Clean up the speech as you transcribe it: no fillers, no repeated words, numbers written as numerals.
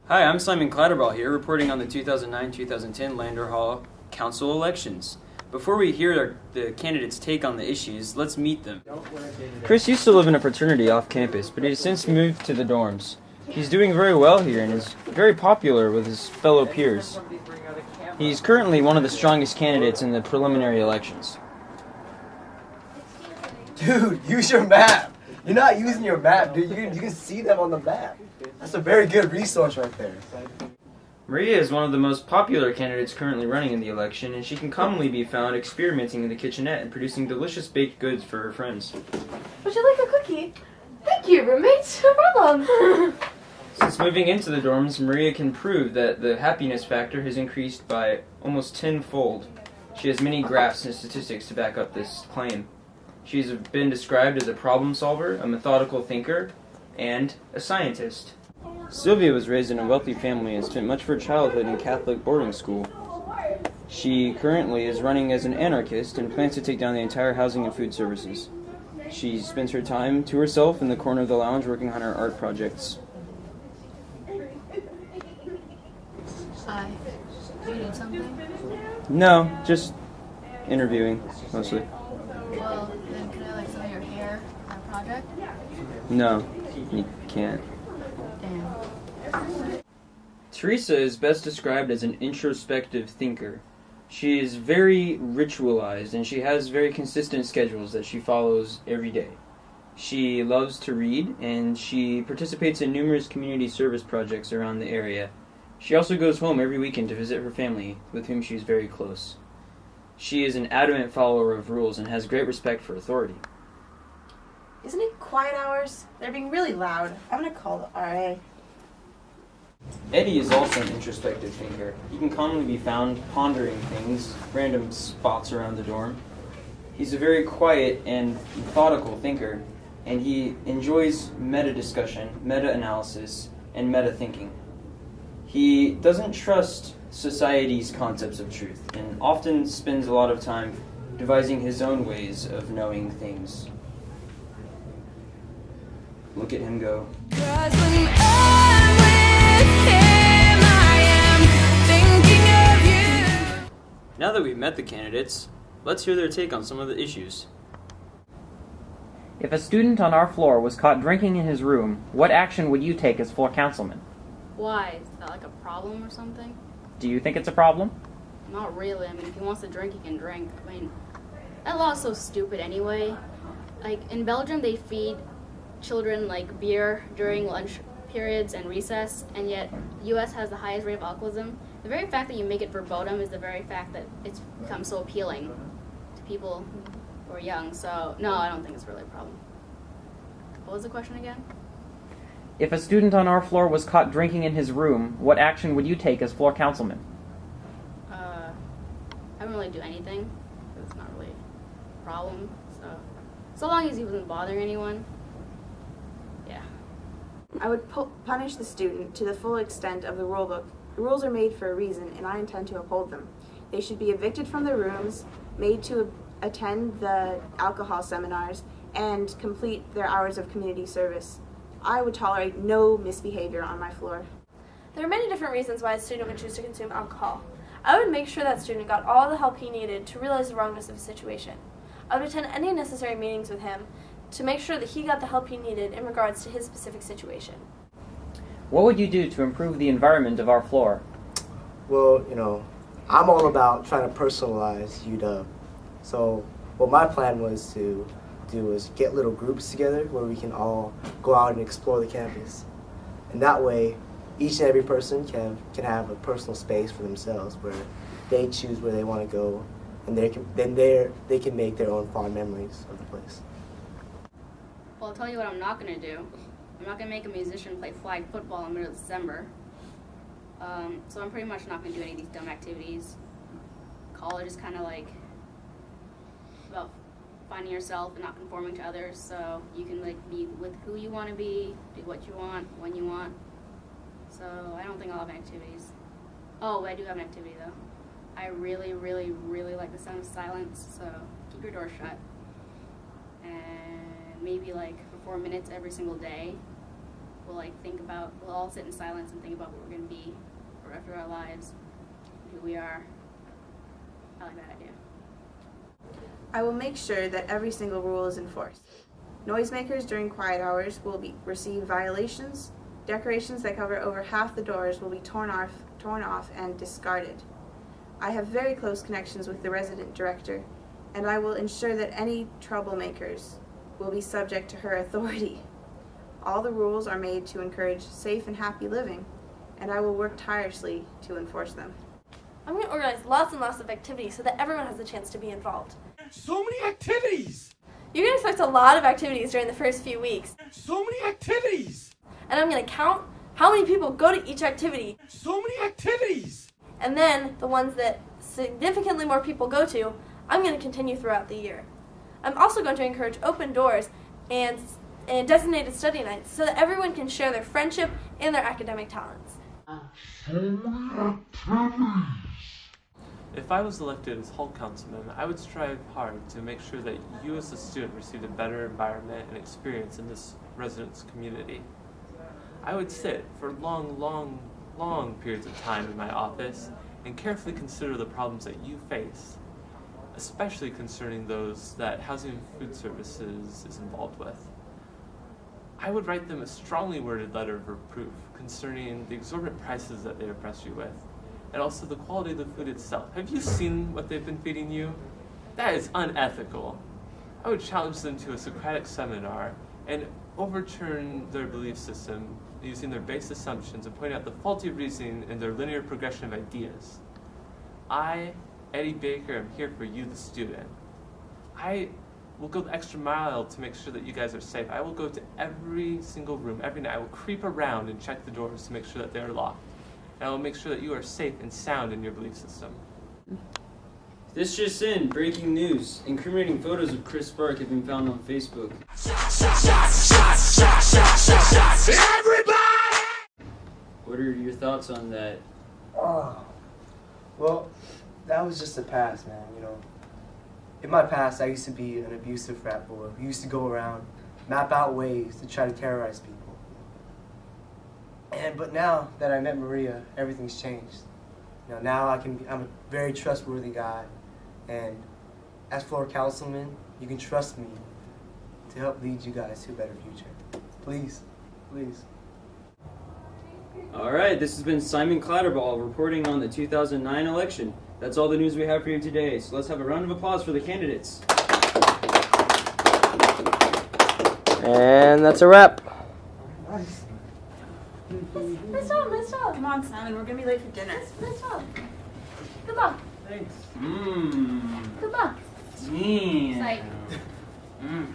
Hi, I'm Simon Clatterball here, reporting on the 2009-2010 Lander Hall Council elections. Before we hear the candidates' take on the issues, let's meet them. Chris used to live in a fraternity off campus, but he has since moved to the dorms. He's doing very well here and is very popular with his fellow peers. He's currently one of the strongest candidates in the preliminary elections. Dude, use your map. You're not using your map, dude. You can see them on the map. That's a very good resource right there. Maria is one of the most popular candidates currently running in the election, and she can commonly be found experimenting in the kitchenette and producing delicious baked goods for her friends. Would you like a cookie? Thank you, roommate. No problem. Since moving into the dorms, Maria can prove that the happiness factor has increased by almost tenfold. She has many graphs and statistics to back up this claim. She's been described as a problem solver, a methodical thinker, and a scientist. Sylvia was raised in a wealthy family and spent much of her childhood in Catholic boarding school. She currently is running as an anarchist and plans to take down the entire housing and food services. She spends her time to herself in the corner of the lounge working on her art projects. Hi. Do you need something? No, just interviewing, mostly. Well, then can I like some of your hair on a project? No, you can't. Damn. Teresa is best described as an introspective thinker. She is very ritualized and she has very consistent schedules that she follows every day. She loves to read and she participates in numerous community service projects around the area. She also goes home every weekend to visit her family, with whom she is very close. She is an adamant follower of rules and has great respect for authority. Isn't it quiet hours? They're being really loud. I'm gonna call the RA. Eddie is also an introspective thinker. He can commonly be found pondering things, random spots around the dorm. He's a very quiet and methodical thinker, and he enjoys meta-discussion, meta-analysis, and meta-thinking. He doesn't trust society's concepts of truth, and often spends a lot of time devising his own ways of knowing things. Look at him go. Now that we've met the candidates, let's hear their take on some of the issues. If a student on our floor was caught drinking in his room, what action would you take as floor councilman? Why? Is that like a problem or something? Do you think it's a problem? Not really. I mean, if he wants to drink, he can drink. I mean, that law is so stupid anyway. Like, in Belgium, they feed children, like, beer during lunch periods and recess, and yet the U.S. has the highest rate of alcoholism. The very fact that you make it verboten is the very fact that it's become so appealing to people who are young. So, no, I don't think it's really a problem. What was the question again? If a student on our floor was caught drinking in his room, what action would you take as floor councilman? I wouldn't really do anything, because it's not really a problem. So long as he wasn't bothering anyone, yeah. I would punish the student to the full extent of the rule book. The rules are made for a reason, and I intend to uphold them. They should be evicted from their rooms, made to attend the alcohol seminars, and complete their hours of community service. I would tolerate no misbehavior on my floor. There are many different reasons why a student would choose to consume alcohol. I would make sure that student got all the help he needed to realize the wrongness of his situation. I would attend any necessary meetings with him to make sure that he got the help he needed in regards to his specific situation. What would you do to improve the environment of our floor? Well, I'm all about trying to personalize UW. So what my plan was to do was get little groups together where we can all go out and explore the campus. And that way, each and every person can have a personal space for themselves where they choose where they want to go, and they can make their own fond memories of the place. Well, I'll tell you what I'm not going to do. I'm not going to make a musician play flag football in the middle of December. So I'm pretty much not going to do any of these dumb activities. College is kind of like about finding yourself and not conforming to others, so you can like be with who you want to be, do what you want, when you want. So I don't think I'll have activities. Oh, I do have an activity though. I really, really, really like the sound of silence, so keep your door shut. And maybe like for 4 minutes every single day, we'll all sit in silence and think about what we're going to be for the rest of our lives, who we are. I like that idea. I will make sure that every single rule is enforced. Noisemakers during quiet hours will receive violations. Decorations that cover over half the doors will be torn off and discarded. I have very close connections with the resident director, and I will ensure that any troublemakers will be subject to her authority. All the rules are made to encourage safe and happy living, and I will work tirelessly to enforce them. I'm going to organize lots and lots of activities so that everyone has a chance to be involved. So many activities! You can expect a lot of activities during the first few weeks. So many activities! And I'm going to count how many people go to each activity. So many activities! And then the ones that significantly more people go to, I'm going to continue throughout the year. I'm also going to encourage open doors and designated study nights so that everyone can share their friendship and their academic talents. If I was elected as Hall Councilman, I would strive hard to make sure that you as a student received a better environment and experience in this residence community. I would sit for long periods of time in my office and carefully consider the problems that you face, especially concerning those that Housing and Food Services is involved with. I would write them a strongly worded letter of reproof concerning the exorbitant prices that they oppress you with, and also the quality of the food itself. Have you seen what they've been feeding you? That is unethical. I would challenge them to a Socratic seminar and overturn their belief system using their base assumptions and point out the faulty reasoning in their linear progression of ideas. I, Eddie Baker, am here for you, the student. I will go the extra mile to make sure that you guys are safe. I will go to every single room every night. I will creep around and check the doors to make sure that they are locked. And I will make sure that you are safe and sound in your belief system. This just in, breaking news. Incriminating photos of Chris Spark have been found on Facebook. Everybody! What are your thoughts on that? Oh, well, that was just the past, man, you know. In my past, I used to be an abusive frat boy who used to go around, map out ways to try to terrorize people. But now that I met Maria, everything's changed. You know, now I'm a very trustworthy guy, and as floor councilman, you can trust me to help lead you guys to a better future. Please, please. Alright, this has been Simon Clatterball reporting on the 2009 election. That's all the news we have for you today, so let's have a round of applause for the candidates. And that's a wrap. Nice. Nice job, nice job. Come on, Simon, we're gonna be late for dinner. Nice job. Good luck. Thanks. Good luck. It's like, Mm.